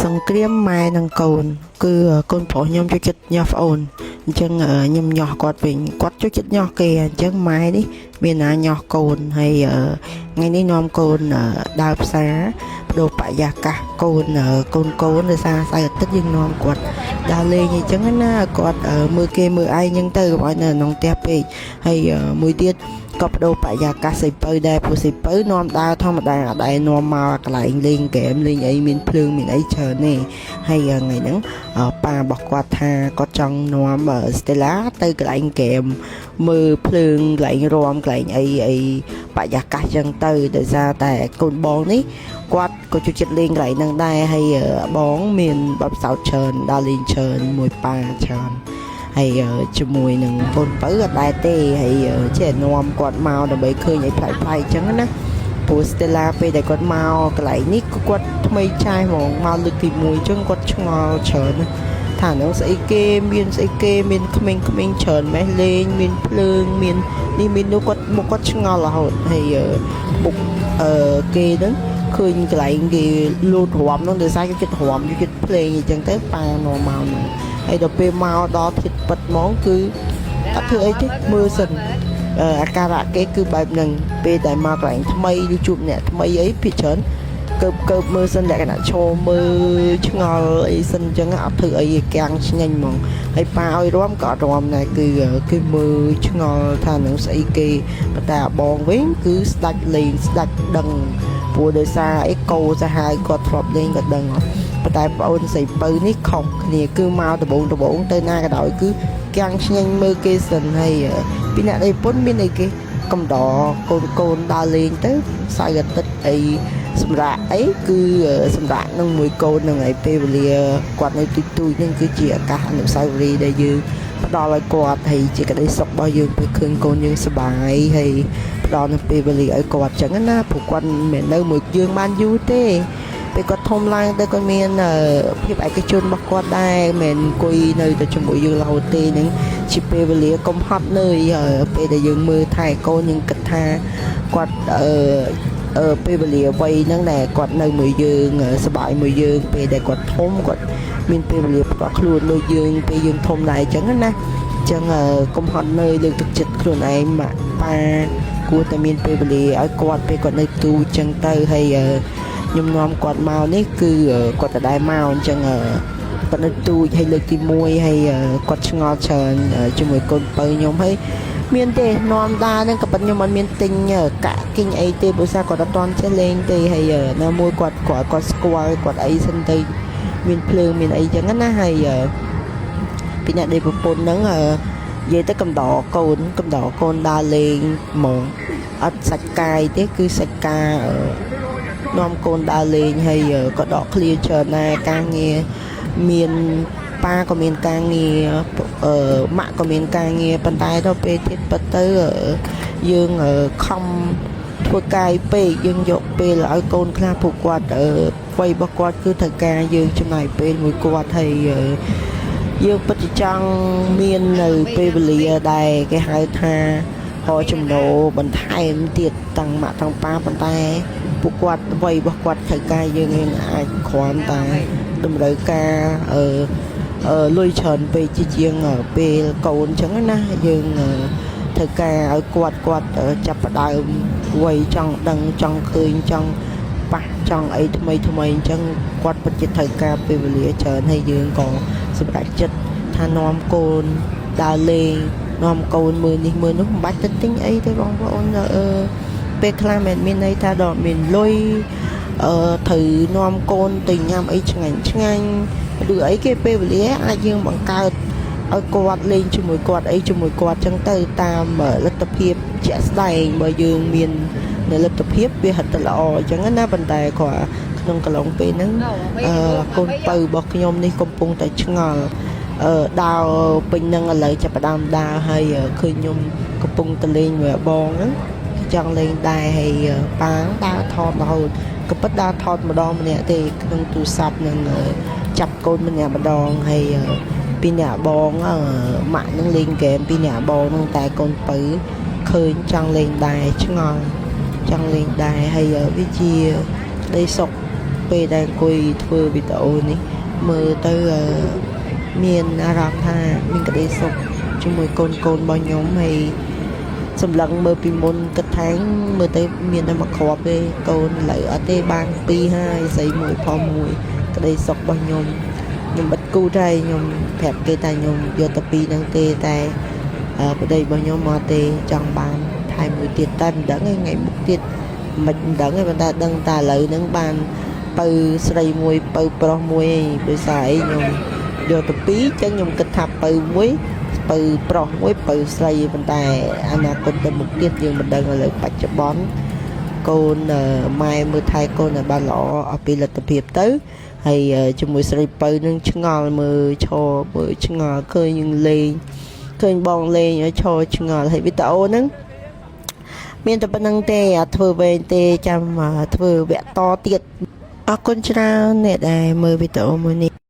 សង្គ្រាមម៉ែនិងកូនគឺកូនប្រុសខ្ញុំចូលចិត្តញាស់ប្អូនអញ្ចឹងខ្ញុំញាស់គាត់វិញគាត់ចូលចិត្តញាស់គេអញ្ចឹងម៉ែនេះមានណាញាស់កូនហើយថ្ងៃនេះនាំកូនដើរផ្សារបដូរបរិយាកាសកូនដោយសារស្អែកអាទិត្យយើងនាំគាត់ដើរលេងអញ្ចឹងណាគាត់មើលគេមើលឯងអញ្ចឹងទៅកុំឲ្យនៅក្នុងផ្ទះពេកហើយមួយទៀតក៏បដូរបរិយាកាសសៃពៅដែរព្រោះសៃពៅនាំដើរធម្មតាដែរនាំមកកន្លែងលេងហ្គេមលេងអីមានភ្លើងមានអីច្រើនទេហើយថ្ងៃហ្នឹងប៉ារបស់គាត់ថាគាត់ចង់នាំស្តេឡាទៅកន្លែងហ្គេមមើលភ្លើងកន្លែងរាំកន្លែងអីបរិយាកាសចឹងទៅដោយសារតែកូនបងនេះគាត់ក៏ចូលចិត្តលេងកន្លែងហ្នឹងដែរហើយបងមានបទពិសោធន៍ច្រើនដើរលេងច្រើនមួយប៉ាច្រើនហើយជាមួយនឹងកូនបើអត់ដែរទេហើយចេះនាំគាត់មកដើម្បីឃើញឲ្យប្លែកៗអញ្ចឹងណាព្រោះ Stella ពេលដែលគាត់មកកន្លែងនេះគាត់ថ្មីចាស់ហ្មងមកលើកទី1អញ្ចឹងគាត់ឆ្ងល់ច្រើនណាថានឹងស្អីគេមានស្អីគេមានក្មេងៗច្រើនម៉េះលេងមានភ្លើងមាននេះមាននោះគាត់ឆ្ងល់រហូតហើយមុខគេហ្នឹងឃើញកន្លែងគេលូតរាំហ្នឹងដោយសារគេចិត្តរាំគេចិត្តភ្លេងអញ្ចឹងទៅប៉ានាំមកហ្នឹងហើយដល់ពេលមកដល់ធាតុពិតហ្មងគឺអត់ធ្វើអីទេមើលសិនអាការៈគេគឺបែបហ្នឹងពេលដែលមកកន្លែងថ្មីឬជួបអ្នកថ្មីអីភាគច្រើនកើបមើលសិនលក្ខណៈឈរមើលឆ្ងល់អីសិនអញ្ចឹងអត់ធ្វើអីកាំងឆ្ងាញ់ហ្មងហើយប៉ាឲ្យរាំក៏អត់រាំដែរគឺគេមើលឆ្ងល់ថានឹងស្អីគេប៉ុន្តែអាបងវិញគឺស្ដាច់លេងស្ដាច់ដឹងព្រោះដោយសារអីកោសាហាវគាត់ធ្លាប់លេងក៏ដឹងប៉ុន្តែប្អូនស្រីពៅនេះខុសគ្នាគឺមកដបងទៅណាក៏ដោយគឺកាំងឆ្ងាញ់មើលគេសិនហើយពីអ្នកដៃពុនមានអីគេកំដរកូនដើរលេងទៅសៅអាទិត្យអីសម្រាប់អីគឺសម្រាប់នឹងមួយកូននឹងឯពេលវេលាគាត់នៅទូចនឹងគឺជាឱកាសអនុស្សាវរីយ៍ដែលយើងផ្ដល់ឲ្យគាត់ហើយជាក្តីសុខរបស់យើងពេលឃើញកូនយើងសុបាយហើយផ្ដល់នៅពេលវេលាឲ្យគាត់ចឹងណាព្រោះគាត់មិនមែននៅមួយយើងបានយូរទេពេលគាត់ធំឡើងទៅគាត់មានភាពឯកជនរបស់គាត់ដែរមិនអង្គុយនៅតែជាមួយយើងរហូតទេនឹងជាពេលវេលាកំហត់នៅពេលដែលយើងមើលថែកូនយើងគិតថាគាត់ពេលវេលាវ័យហ្នឹងដែលគាត់នៅមួយយើងសប្បាយមួយយើងពេលដែលគាត់ធំគាត់មានពេលវេលាផ្ទាល់ខ្លួនដូចយើងពេលយើងធំដែរអញ្ចឹងណាអញ្ចឹងកុំហត់នៅលើកទឹកចិត្តខ្លួនឯងម៉ាក់ប៉ាគួរតែមានពេលវេលាឲ្យគាត់ពេលគាត់នៅទូអញ្ចឹងទៅហើយខ្ញុំនាំគាត់មកនេះគឺគាត់ទៅដែរមកអញ្ចឹងគាត់នៅទូចឲ្យលើកទី1ហើយគាត់ឆ្ងល់ច្រើនជាមួយកូនបើខ្ញុំហើយមានទេនាំដាហ្នឹងក៏ប៉ុន្តែខ្ញុំអត់មានទិញកាក់គិញអីទេព្រោះសារគាត់អត់ទាន់ចេះលេងទេហើយនៅមួយគាត់ស្គាល់គាត់អីសិនទៅមានភ្លើងមានអីចឹងណាហើយពីអ្នកដេប្រពន្ធហ្នឹងនិយាយទៅកំដរកូនដើរលេងហ្មងអត់សាច់កាយទេគឺសាច់កានាំកូនដើរលេងហើយក៏ដកឃ្លាច្រើនដែរការងារមានប៉ាក៏មានការងារម៉ាក់ក៏មានការងារប៉ុន្តែដល់ពេលទៀតពិតទៅយើងខំធ្វើកាយពេកយើងយកពេលឲ្យកូនខ្លះពួកគាត់វ័យរបស់គាត់គឺត្រូវការយើងចំណាយពេលមួយគាត់ហើយយើងពិតជាចង់មាននៅពេលវេលាដែលគេហៅថាចំណូលបន្ថែមទៀតទាំងម៉ាក់ទាំងប៉ាប៉ុន្តែពួកគាត់វ័យរបស់គាត់ត្រូវការយើងអាចគ្រាន់តែតម្រូវការលុយច្រើនពេកជាងពេលកូនអញ្ចឹងណាយើងត្រូវការឲ្យគាត់ចាប់ផ្ដើមវ័យចង់ដឹងចង់ឃើញចង់ប៉ះចង់អីថ្មីអញ្ចឹងគាត់ពិតជាត្រូវការពេលវេលាច្រើនហើយយើងក៏សម្រេចចិត្តថានាំកូនដើរលេងនាំកូនមើលនេះមើលនោះមិនបាច់ទៅទិញអីទេបងប្អូនពេលខ្លះមិនមានន័យថាដល់មានលុយត្រូវនាំកូនទៅញ៉ាំអីឆ្ងាញ់ឬអីគេពេលវេលាអាចយើងបង្កើតឲ្យគាត់លេងជាមួយគាត់អីជាមួយគាត់ចឹងទៅតាមលទ្ធភាពជាក់ស្ដែងបើយើងមាននៅលទ្ធភាពវាហិតទៅល្អអញ្ចឹងណាប៉ុន្តែគាត់ក្នុងកន្លងពេលហ្នឹងកូនបើរបស់ខ្ញុំនេះកំពុងតែឆ្ងល់ដើរពេញនឹងឥឡូវចាប់ផ្ដើមដើរហើយឃើញខ្ញុំកំពុងទៅលេងមួយបងហ្នឹងចង់លេងដែរហើយប៉ាដើរថតរហូតក៏ពិតដើរថតម្ដងម្នាក់ទេក្នុងទូរស័ព្ទនឹងចាប់កូនម្នាក់ម្ដងហើយពីអ្នកបងម៉ាក់នឹងលេងហ្គេមពីអ្នកបងនឹងតែកូនបើឃើញចង់លេងដែរឆ្ងល់ចង់លេងដែរហើយវាជាក្តីសុខ ពេលដែលអង្គុយធ្វើវីដេអូនេះមើលទៅមានអារម្មណ៍ថាមានក្តីសុខជាមួយកូនរបស់ខ្ញុំហើយសម្លឹងមើលពីមុនគិតថាមើលទៅមានតែមកគ្រាប់ទេកូនឥឡូវអត់ទេបាន2ហើយស្រីមួយផងមួយក្តីសុខរបស់ខ្ញុំបិទគូតែខ្ញុំប្រាប់គេថាខ្ញុំយកទៅ2ហ្នឹងទេតែប្តីរបស់ខ្ញុំមកទេចង់បានថែមមួយទៀតតែមិនដឹងថ្ងៃមុខទៀតមិនដឹងទេប៉ុន្តែដឹងតែឥឡូវហ្នឹងបានបើស្រីមួយបើប្រុសមួយដោយសារអីខ្ញុំយកទៅ2ចឹងខ្ញុំគិតថាបើមួយបើប្រុសមួយបើស្រីប៉ុន្តែអនាគតទៅមុខទៀតយើងមិនដឹងឥឡូវបច្ចុប្បន្នកូនម៉ែមើលថែកូនឲ្យបានល្អអស់ពីលទ្ធភាពទៅហើយជាមួយស្រីបើនឹងឆ្ងល់មើលឈរមើលឆ្ងល់ឃើញយើងលេងឃើញបងលេងឲ្យឈរឆ្ងល់ហើយវីដេអូហ្នឹងមានតែប៉ុណ្្នឹងទេអត់ធ្វើវែងទេចាំធ្វើវគ្គតទៀតអរគុណច្រើនអ្នកដែលមើលវីដេអូមួយនេះ